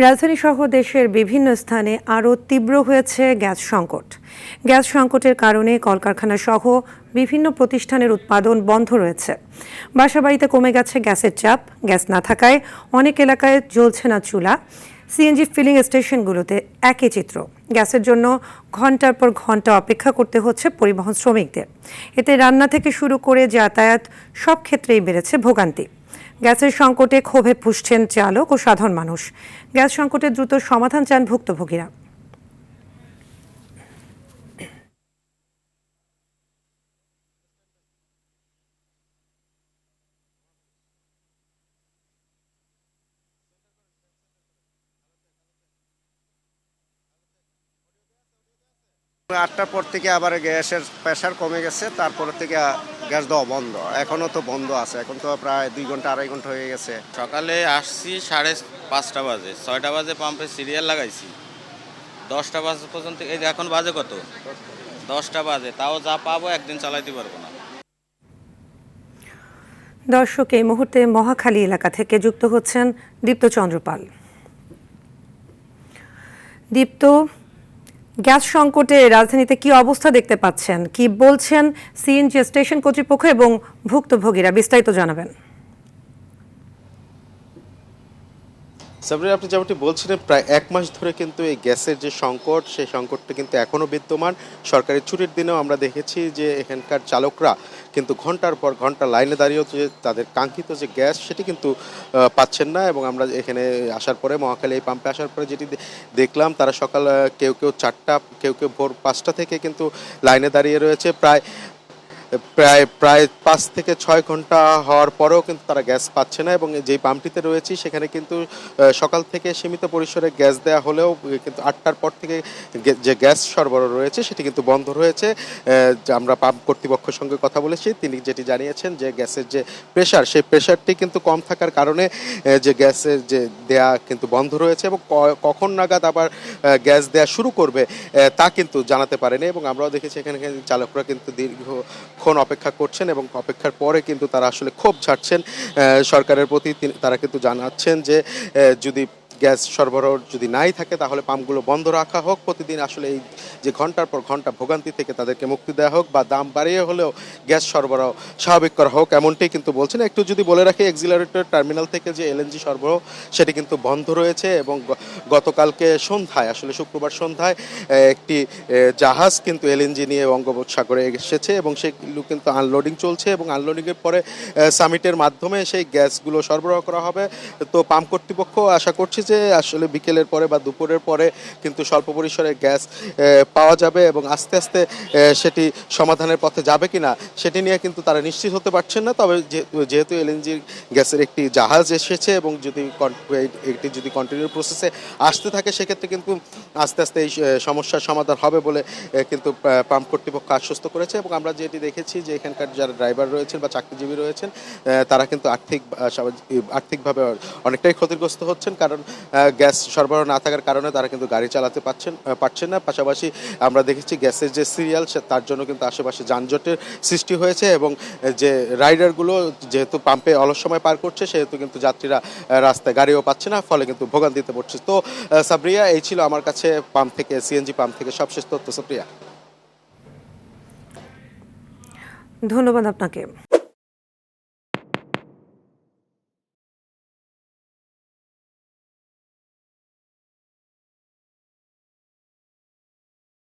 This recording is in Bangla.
রাজধানীসহ দেশের বিভিন্ন স্থানে আরও তীব্র হয়েছে গ্যাস সংকট। গ্যাস সংকটের কারণে কলকারখানা সহ বিভিন্ন প্রতিষ্ঠানের উৎপাদন বন্ধ রয়েছে। বাসাবাড়িতে কমে গেছে গ্যাসের চাপ। গ্যাস না থাকায় অনেক এলাকায় জ্বলছে না চুলা। সিএনজি ফিলিং স্টেশনগুলোতে একই চিত্র। গ্যাসের জন্য ঘন্টার পর ঘন্টা অপেক্ষা করতে হচ্ছে পরিবহন শ্রমিকদের। এতে রান্না থেকে শুরু করে যাতায়াত সব ক্ষেত্রেই বেড়েছে ভোগান্তি। গ্যাসের সংকটে ক্ষোভে ফুঁসছেন চালক ও সাধারণ মানুষ। গ্যাস সংকটের দ্রুত সমাধান চান ভুক্তভোগীরা। আটটার পর থেকে আবার গ্যাসের প্রেশার কমে গেছে, তারপর থেকে গ্যাস দেওয়া বন্ধ। এখনো তো বন্ধ আছে, এখন তো প্রায় 2 ঘন্টা 2.5 ঘন্টা হয়ে গেছে। সকালে আসছি 5:30 বাজে, 6টা বাজে পাম্পে সিরিয়াল লাগাইছি, 10টা বাজে পর্যন্ত। এই যে এখন বাজে কত, 10টা বাজে, তাও যা পাবো একদিন চালাইতে পারবো না। দর্শক, এই মুহূর্তে মহাখালী এলাকা থেকে যুক্ত হচ্ছেন দীপ্ত চন্দ্রপাল। দীপ্ত, গ্যাস সংকটে রাজধানীতে কি অবস্থা দেখতে পাচ্ছেন, কি বলছেন সিএনজি স্টেশন কর্তৃপক্ষ এবং ভুক্তভোগীরা, বিস্তারিত জানাবেন। সাবরিনা, আপনি যেমনটি বলছিলেন, প্রায় 1 মাস ধরে কিন্তু এই গ্যাসের যে সংকট, সেই সংকটটা কিন্তু এখনও বিদ্যমান। সরকারি ছুটির দিনেও আমরা দেখেছি যে এখানকার চালকরা কিন্তু ঘন্টার পর ঘন্টা লাইনে দাঁড়িয়েও যে তাদের কাঙ্ক্ষিত যে গ্যাস সেটি কিন্তু পাচ্ছেন না। এবং আমরা এখানে আসার পরে, মহাখালী এই পাম্পে আসার পরে যেটি দেখলাম, তারা সকাল কেউ 4টা, কেউ ভোর 5টা থেকে কিন্তু লাইনে দাঁড়িয়ে রয়েছে। প্রায় 5 থেকে 6 ঘন্টা হওয়ার পরেও কিন্তু তারা গ্যাস পাচ্ছে না। এবং যেই পাম্পটিতে রয়েছি সেখানে কিন্তু সকাল থেকে সীমিত পরিসরে গ্যাস দেওয়া হলেও কিন্তু 8টার পর থেকে যে গ্যাস সরবরাহ রয়েছে সেটি কিন্তু বন্ধ রয়েছে। আমরা পাম্প কর্তৃপক্ষের সঙ্গে কথা বলেছি, তিনি যেটি জানিয়েছেন যে গ্যাসের যে প্রেশার, সেই প্রেশারটি কিন্তু কম থাকার কারণে যে গ্যাসের যে দেয়া কিন্তু বন্ধ রয়েছে। এবং কখন নাগাদ আবার গ্যাস দেয়া শুরু করবে তা কিন্তু জানাতে পারেনি। এবং আমরাও দেখেছি এখানে চালকরা কিন্তু দীর্ঘক্ষণ অপেক্ষা করছেন এবং অপেক্ষার পরে কিন্তু তারা আসলে ক্ষোভ ঝাড়ছেন সরকারের প্রতি। তারা কিন্তু জানাচ্ছেন যে যদি গ্যাস সরবরাহ যদি নাই থাকে তাহলে পাম্পগুলো বন্ধ রাখা হোক, প্রতিদিন আসলে এই যে ঘন্টার পর ঘন্টা ভোগান্তি থেকে তাদেরকে মুক্তি দেওয়া হোক, বা দাম বাড়িয়ে হলেও গ্যাস সরবরাহ স্বাভাবিক করা হোক, এমনটাই কিন্তু বলছেন। একটু যদি বলে রাখি, এক্সিলারেটর টার্মিনাল থেকে যে এলএনজি সরবরাহ সেটি কিন্তু বন্ধ রয়েছে। এবং গতকালকে সন্ধ্যায়, আসলে শুক্রবার সন্ধ্যায়, একটি জাহাজ কিন্তু এলএনজি নিয়ে বঙ্গোপসাগরে এসেছে এবং সেগুলো কিন্তু আনলোডিং চলছে। এবং আনলোডিংয়ের পরে সামিটের মাধ্যমে সেই গ্যাসগুলো সরবরাহ করা হবে। তো পাম্প কর্তৃপক্ষ আশা করছে যে আসলে বিকেলের পরে বা দুপুরের পরে কিন্তু স্বল্প পরিসরে গ্যাস পাওয়া যাবে এবং আস্তে আস্তে সেটি সমাধানের পথে যাবে কিনা সেটি নিয়ে কিন্তু তারা নিশ্চিত হতে পারছেন না। তবে যেহেতু এলএনজি গ্যাসের একটি জাহাজ এসেছে এবং এটি যদি কন্টিনিউ প্রসেসে আসতে থাকে, সেক্ষেত্রে কিন্তু আস্তে আস্তে এই সমস্যার সমাধান হবে বলে কিন্তু পাম্প কর্তৃপক্ষ আশ্বস্ত করেছে। এবং আমরা যেটি দেখেছি যে এখানকার যারা ড্রাইভার রয়েছেন বা চাকরিজীবী রয়েছেন, তারা কিন্তু আর্থিকভাবে অনেকটাই ক্ষতিগ্রস্ত হচ্ছেন, কারণ গ্যাস সরবরাহ না থাকার কারণে তারা কিন্তু গাড়ি চালাতে পারছেন না। পাশাপাশি আমরা দেখেছি গ্যাসের যে সিরিয়াল, তার জন্য কিন্তু আশেপাশে যানজটের সৃষ্টি হয়েছে। এবং যে রাইডারগুলো যেহেতু পাম্পে অলস সময় পার করছে, সেহেতু কিন্তু যাত্রীরা রাস্তায় গাড়িও পাচ্ছে না, ফলে কিন্তু ভোগান্তিতে পড়ছে। তো সাবরিয়া, এই ছিল আমার কাছে পাম্প থেকে, সিএনজি পাম্প থেকে সবশেষ তথ্য। সাবরিয়া, ধন্যবাদ আপনাকে।